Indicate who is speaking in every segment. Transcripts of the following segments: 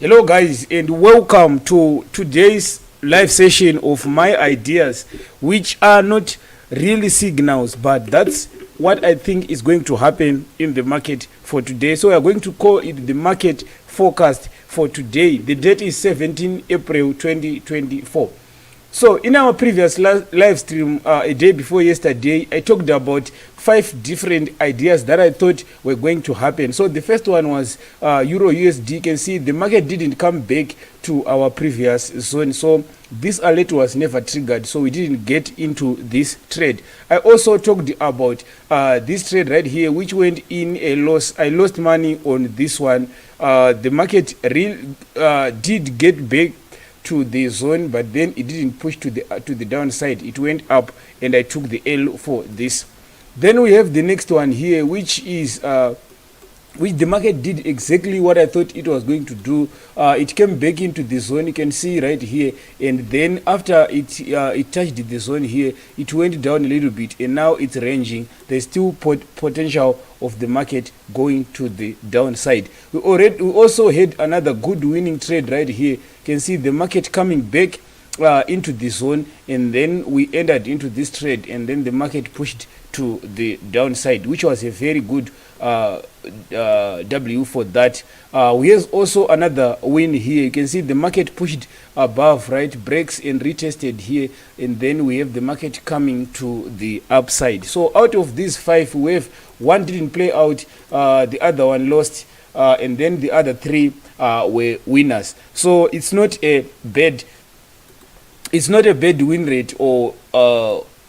Speaker 1: Hello guys, and welcome to today's live session of my ideas, which are not really signals, but that's what I think is going to happen in the market for today. So we are going to call it the market forecast for today. The date is 17 April 2024. So in our previous live stream a day before yesterday, I talked about 5 different ideas that I thought were going to happen. So the first one was Euro USD. You can see the market didn't come back to our previous zone, so this alert was never triggered, so we didn't get into this trade. I also talked about this trade right here, which went in a loss. I lost money on this one. The market did get back to the zone, but then it didn't push to the downside. It went up, and I took the L for this. Then we have the next one here, which is which the market did exactly what I thought it was going to do. It came back into the zone, you can see right here, and then after it touched the zone here, it went down a little bit, and now it's ranging. There's still potential of the market going to the downside. We also had another good winning trade right here. You can see the market coming back into the zone, and then we entered into this trade, and then the market pushed to the downside, which was a very good W for that. We have also another win here. You can see the market pushed above, right, breaks and retested here, and then we have the market coming to the upside. So out of these 5, we have one didn't play out, the other one lost, and then the other 3 were winners. So it's not a bad win rate or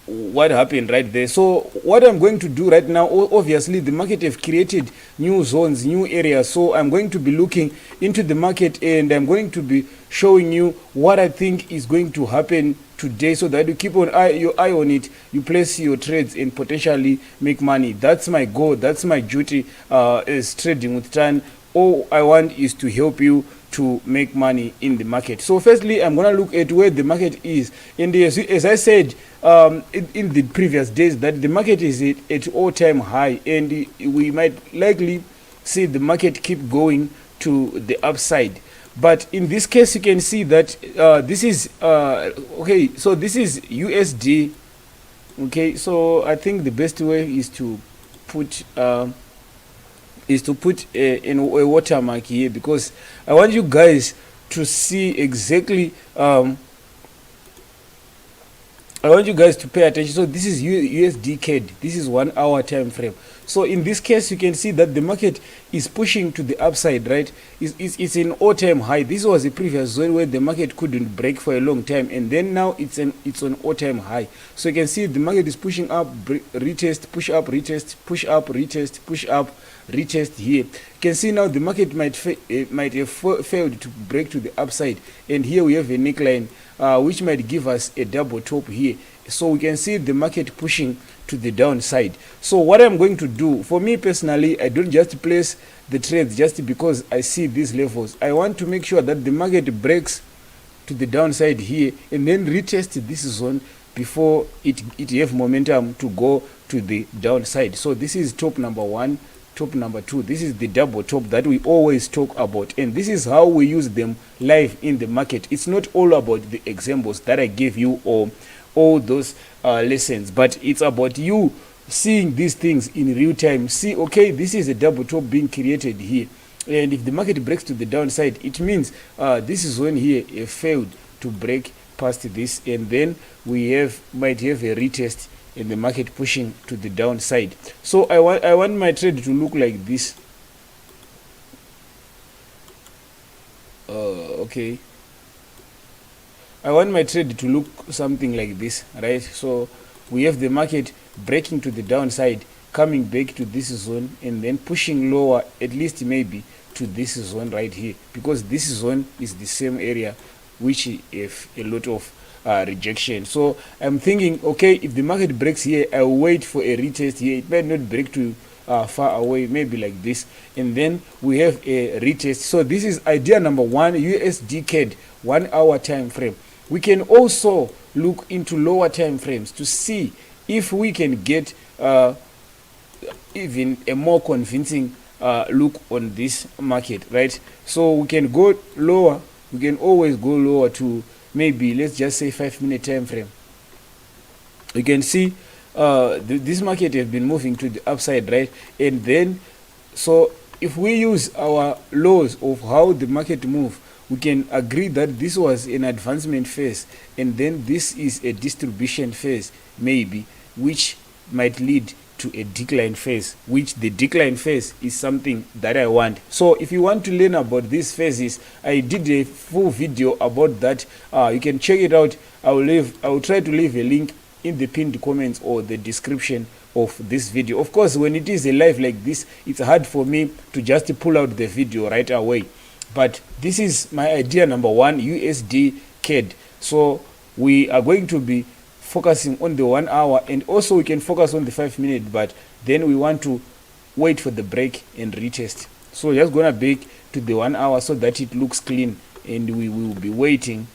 Speaker 1: what happened right there. So what I'm going to do right now, obviously the market have created new zones, new areas, so I'm going to be looking into the market, and I'm going to be showing you what I think is going to happen today, so that you keep your eye on it, you place your trades and potentially make money. That's my goal, that's my duty as trading with Tan. All I want is to help you to make money in the market. So firstly, I'm going to look at where the market is. And as I said in the previous days, that the market is at all-time high, and we might likely see the market keep going to the upside. But in this case, you can see that this is okay. So this is USD. Okay, so I think the best way is to put a watermark here, because I want you guys to see exactly I want you guys to pay attention. So this is USDCAD. This is 1 hour time frame. So in this case, you can see that the market is pushing to the upside, right? It's an all-time high. This was a previous zone where the market couldn't break for a long time, and then now it's on all-time high. So you can see the market is pushing up, retest, push up, retest, push up, retest, push up, retest here. You can see now the market might have failed to break to the upside, and here we have a neckline which might give us a double top here. So we can see the market pushing to the downside. So what I'm going to do, for me personally, I don't just place the trades just because I see these levels. I want to make sure that the market breaks to the downside here, and then retest this zone before it have momentum to go to the downside. So this is top number 1. Top number 2, this is the double top that we always talk about, and this is how we use them live in the market. It's not all about the examples that I gave you or all those lessons, but it's about you seeing these things in real time. See, okay, this is a double top being created here, and if the market breaks to the downside, it means this is when here it failed to break past this, and then we might have a retest in the market pushing to the downside. So I want my trade to look like this. Okay, I want my trade to look something like this, right? So we have the market breaking to the downside, coming back to this zone, and then pushing lower, at least maybe to this zone right here, because this zone is the same area which have a lot of rejection. So I'm thinking, okay, if the market breaks here, I'll wait for a retest here. It might not break to far away, maybe like this, and then we have a retest. So this is idea number 1, USDCAD 1 hour time frame. We can also look into lower time frames to see if we can get even a more convincing look on this market, right? So we can go lower, we can always go lower to maybe, let's just say, 5-minute time frame. You can see this market has been moving to the upside, right? And then, so if we use our laws of how the market move, we can agree that this was an advancement phase, and then this is a distribution phase, maybe, which might lead to a decline phase, which the decline phase is something that I want. So if you want to learn about these phases, I did a full video about that. You can check it out. I will try to leave a link in the pinned comments or the description of this video. Of course, when it is a live like this, it's hard for me to just pull out the video right away. But this is my idea number one, USD CAD. So we are going to be focusing on the 1 hour, and also we can focus on the 5-minute, but then we want to wait for the break and retest. So just gonna break to the 1 hour so that it looks clean, and we will be waiting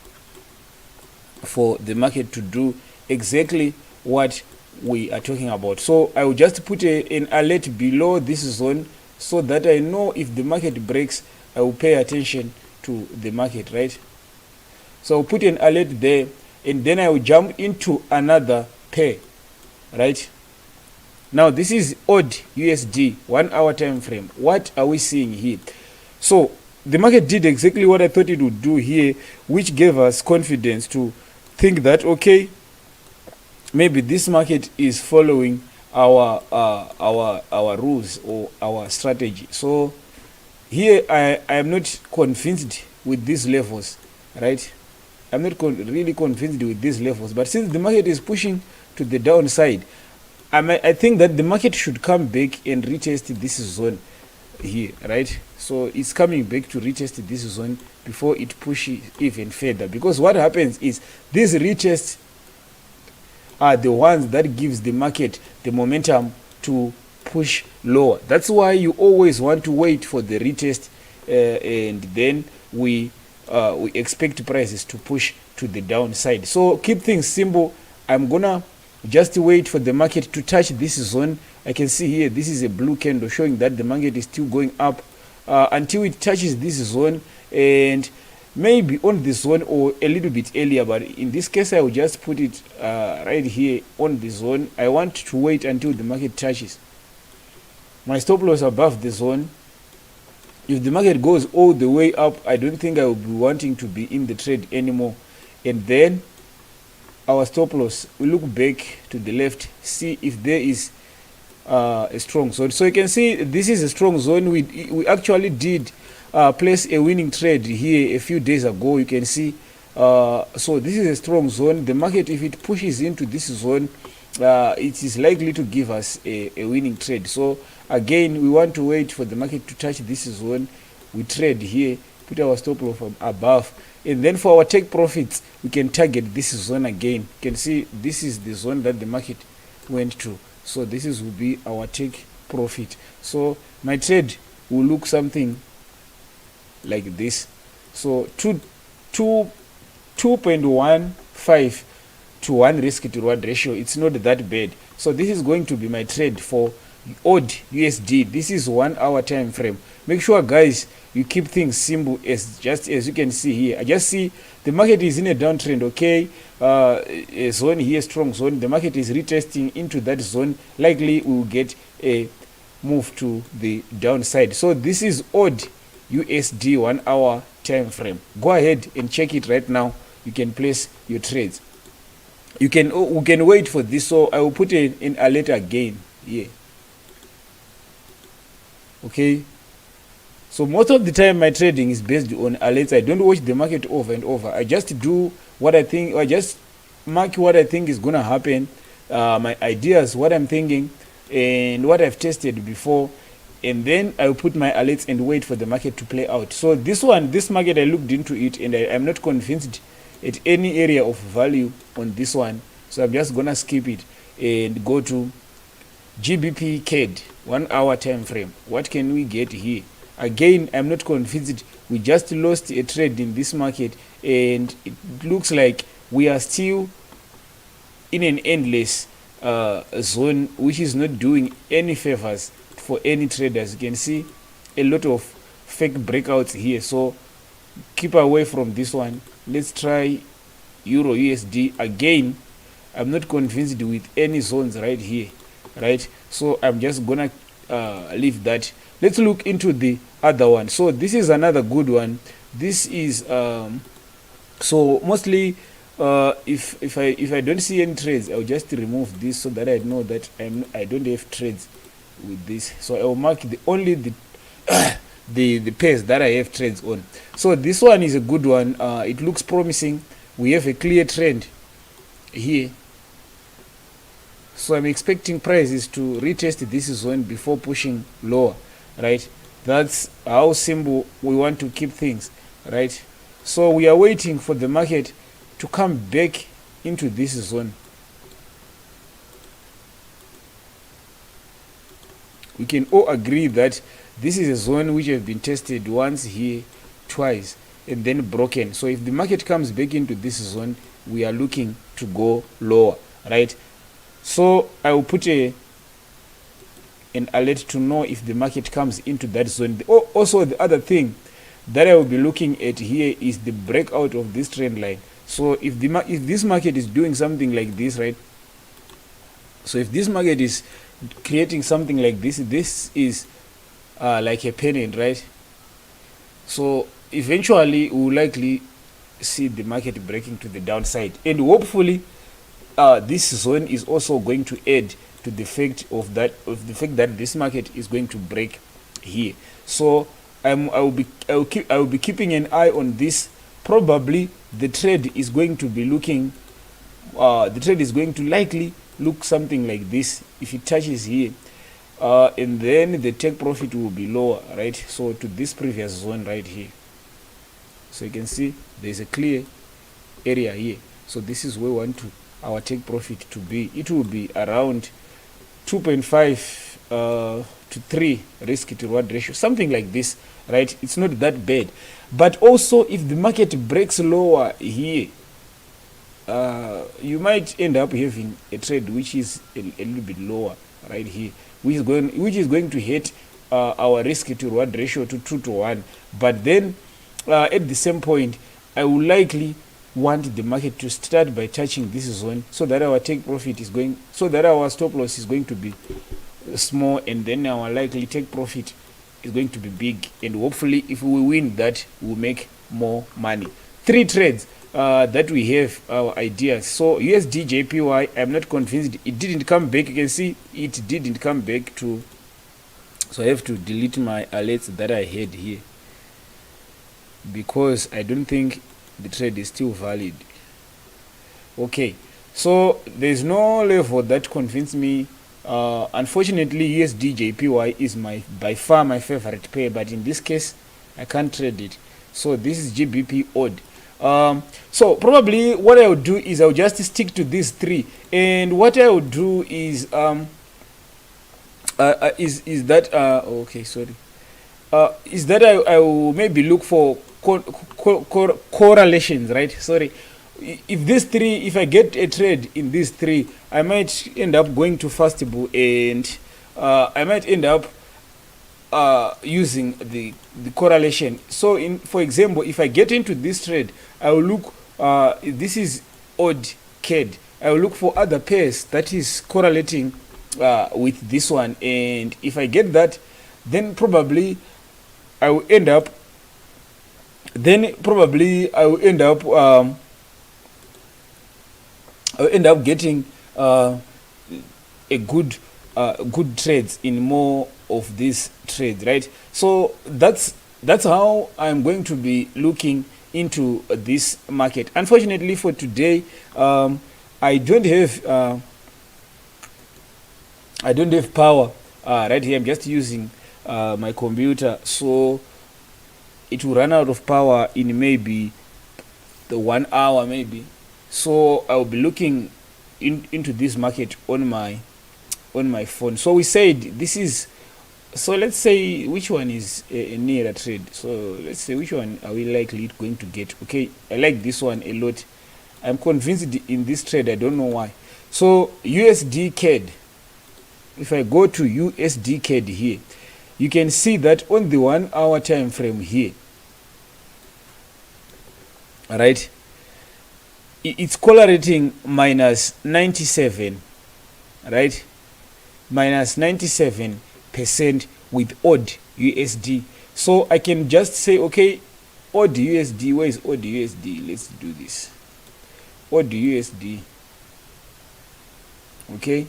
Speaker 1: for the market to do exactly what we are talking about. So I will just put an alert below this zone so that I know if the market breaks, I will pay attention to the market, right? So I'll put an alert there, and then I will jump into another pair, right? Now this is odd USD 1 hour time frame. What are we seeing here? So the market did exactly what I thought it would do here, which gave us confidence to think that, okay, maybe this market is following our rules or our strategy. So here I am not convinced with these levels, right? I'm not really convinced with these levels, but since the market is pushing to the downside, I think that the market should come back and retest this zone here, right? So it's coming back to retest this zone before it pushes even further, because what happens is these retests are the ones that gives the market the momentum to push lower. That's why you always want to wait for the retest, and then we expect prices to push to the downside. So keep things simple. I'm gonna just wait for the market to touch this zone. I can see here this is a blue candle showing that the market is still going up until it touches this zone, and maybe on this zone or a little bit earlier, but in this case I will just put it right here on the zone. I want to wait until the market touches my stop loss above the zone. If the market goes all the way up, I don't think I will be wanting to be in the trade anymore, and then our stop loss, we look back to the left, see if there is a strong zone. So you can see this is a strong zone. We actually did place a winning trade here a few days ago. You can see so this is a strong zone. The market, if it pushes into this zone, it is likely to give us a winning trade. So again, we want to wait for the market to touch this zone. We trade here, put our stop loss from above, and then for our take profits, we can target this zone again. You can see this is the zone that the market went to, so this will be our take profit. So my trade will look something like this. So 2.15 to 1 risk to reward ratio, it's not that bad. So this is going to be my trade for odd USD. This is 1 hour time frame. Make sure, guys, you keep things simple, as just as you can see here. I just see the market is in a downtrend, okay? A zone here, strong zone. The market is retesting into that zone. Likely we will get a move to the downside. So this is odd USD 1 hour time frame. Go ahead and check it right now. You can place your trades. We can wait for this. So I will put it in alert again here. Okay, so most of the time my trading is based on alerts. I don't watch the market over and over. I just do what I think, I just mark what I think is gonna happen, my ideas, what I'm thinking, and what I've tested before, and then I'll put my alerts and wait for the market to play out. So this market, I looked into it, and I'm not convinced at any area of value on this one, so I'm just gonna skip it and go to GBPUSD 1 hour time frame. What can we get here? Again, I'm not convinced. We just lost a trade in this market, and it looks like we are still in an endless zone, which is not doing any favors for any traders. You can see a lot of fake breakouts here, so keep away from this one. Let's try Euro USD again. I'm not convinced with any zones right here, right? So I'm just gonna leave that. Let's look into the other one. So this is another good one. This is so mostly if I don't see any trades, I'll just remove this so that I know that I don't have trades with this. So I'll mark only the the pairs that I have trades on. So this one is a good one. It looks promising. We have a clear trend here. So I'm expecting prices to retest this zone before pushing lower, right? That's how simple we want to keep things, right? So we are waiting for the market to come back into this zone. We can all agree that this is a zone which has been tested once here, twice, and then broken. So if the market comes back into this zone, we are looking to go lower, right? So I will put an alert to know if the market comes into that zone. Also, the other thing that I will be looking at here is the breakout of this trend line. So if this market is doing something like this, right? So if this market is creating something like this, this is like a pennant, right? So eventually we will likely see the market breaking to the downside, and hopefully this zone is also going to add to the fact that this market is going to break here. So I will be keeping an eye on this. Probably the trade is going to be looking the trade is going to likely look something like this if it touches here, and then the take profit will be lower, right? So to this previous zone right here. So you can see there's a clear area here. So this is where we want our take profit to be. It will be around 2.5 to 3 risk to reward ratio, something like this, right? It's not that bad. But also if the market breaks lower here, you might end up having a trade which is a little bit lower right here, which is going to hit our risk to reward ratio to 2 to 1. But then at the same point, I will likely want the market to start by touching this zone, so that our take profit is going, so that our stop loss is going to be small, and then our likely take profit is going to be big, and hopefully if we win that, we'll make more money. 3 trades that we have our ideas. So USD JPY, I'm not convinced. It didn't come back. You can see it didn't come back to, so I have to delete my alerts that I had here, because I don't think the trade is still valid. Okay, so there's no level that convinced me. Unfortunately, USD JPY is by far my favorite pair, but in this case I can't trade it. So this is GBPUSD. So probably what I would do is I'll just stick to these 3, and what I would do is that I will maybe look for correlations, right? Sorry, if I get a trade in these 3, I might end up going to Fastable, and I might end up using the correlation. So for example, if I get into this trade, I will look, this is AUDCAD, I will look for other pairs that is correlating with this one, and if I get that, then probably I will end up getting a good trades in more of these trades, right? So that's how I'm going to be looking into this market. Unfortunately for today, I don't have power right here. I'm just using my computer, so it will run out of power in maybe the 1 hour maybe. So I'll be looking into this market on my phone. So we said this is, so let's say which one is a nearer trade. So let's say which one are we likely going to get. Okay, I like this one a lot. I'm convinced in this trade, I don't know why. So USD CAD, if I go to USD CAD here, you can see that on the 1 hour time frame here, all right, it's correlating minus 97, right, minus 97% with odd USD. So I can just say, okay, odd USD, where is odd USD? Let's do this. Odd USD. Okay,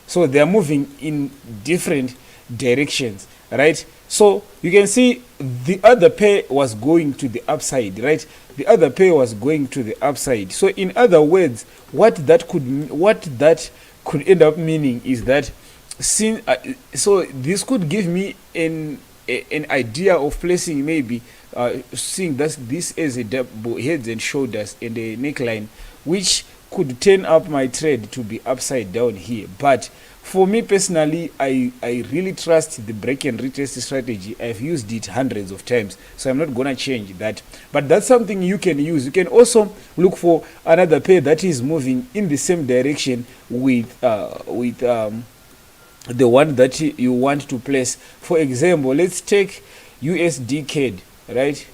Speaker 1: so they are moving in different directions, right? So you can see the other pair was going to the upside, right? The other pair was going to the upside. So in other words, what that could end up meaning is that since so this could give me an idea of placing, maybe seeing that this is a double heads and shoulders and a neckline, which could turn up my trade to be upside down here. But for me personally, I really trust the break and retest strategy. I've used it hundreds of times, so I'm not gonna change that. But that's something you can use. You can also look for another pair that is moving in the same direction with the one that you want to place. For example, let's take USD-CAD, right?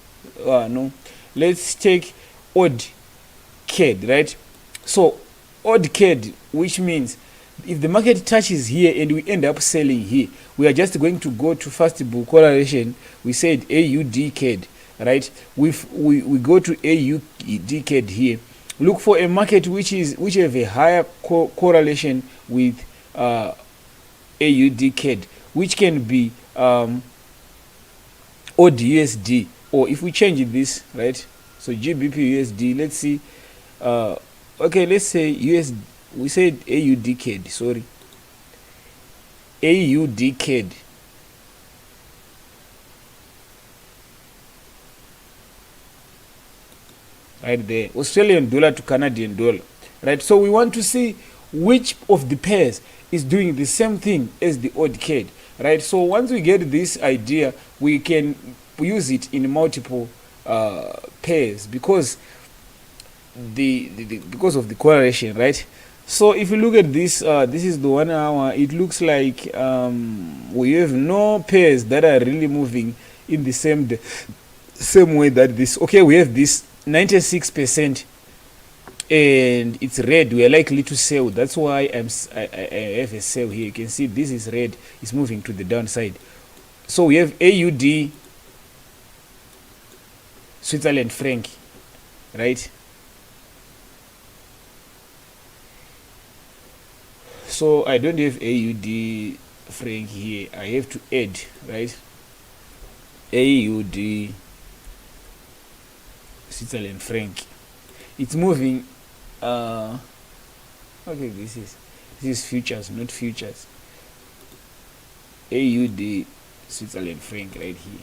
Speaker 1: No, let's take AUDCAD, right? So AUDCAD, which means if the market touches here and we end up selling here, we are just going to go to first book correlation. We said AUDCAD, right? We go to AUDCAD here. Look for a market which have a higher correlation with AUDCAD, which can be AUDUSD, or if we change this, right? So GBPUSD, let's see. Okay, let's say we said AUDCAD, sorry. AUDCAD. Right there. Australian dollar to Canadian dollar. Right? So we want to see which of the pairs is doing the same thing as the AUDCAD. Right? So once we get this idea, we can use it in multiple pairs because because of the correlation, right? So if you look at this, this is the 1 hour. It looks like we have no pairs that are really moving in the same way that this. Okay, we have this 96% and it's red. We are likely to sell. That's why I have a sell here. You can see this is red. It's moving to the downside. So we have AUD Switzerland franc, right? So I don't have AUD franc here. I have to add, right? AUD Switzerland franc. It's moving. Okay, this is futures, not futures. AUD Switzerland franc right here.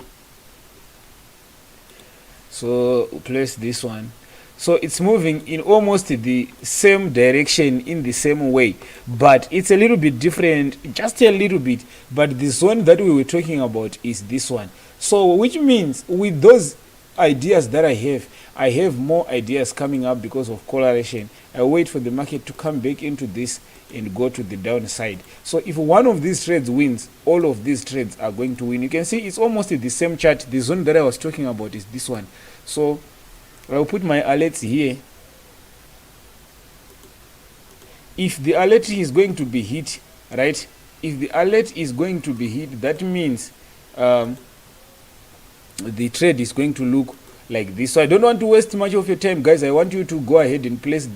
Speaker 1: So place this one. So it's moving in almost the same direction in the same way, but it's a little bit different, just a little bit. But the zone that we were talking about is this one. So which means with those ideas that I have more ideas coming up because of correlation. I wait for the market to come back into this and go to the downside. So if one of these trades wins, all of these trades are going to win. You can see it's almost the same chart. The zone that I was talking about is this one. So I'll put my alerts here. If the alert is going to be hit, right? If the alert is going to be hit, that means the trade is going to look like this. So I don't want to waste much of your time, guys. I want you to go ahead and place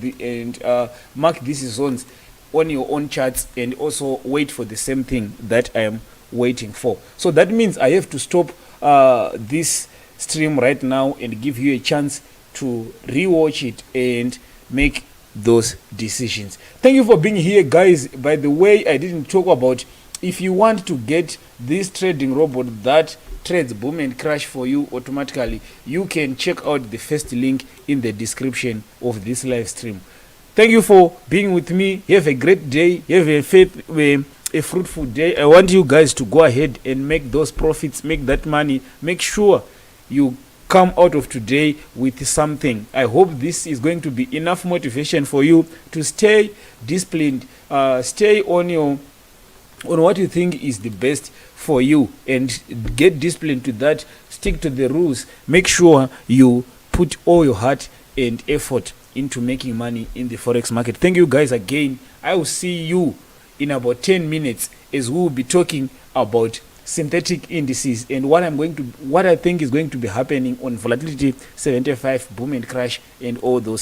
Speaker 1: mark these zones on your own charts and also wait for the same thing that I am waiting for. So that means I have to stop this stream right now and give you a chance to rewatch it and make those decisions. Thank you for being here, guys. By the way, I didn't talk about, if you want to get this trading robot that trades boom and crash for you automatically, you can check out the first link in the description of this live stream. Thank you for being with me. Have a great day. Have a fruitful day. I want you guys to go ahead and make those profits, make that money. Make sure you come out of today with something. I hope this is going to be enough motivation for you to stay disciplined, stay on your on what you think is the best for you, and get disciplined to that. Stick to the rules. Make sure you put all your heart and effort into making money in the forex market. Thank you guys again. I will see you in about 10 minutes as we will be talking about synthetic indices and what I think is going to be happening on volatility 75, boom and crash, and all those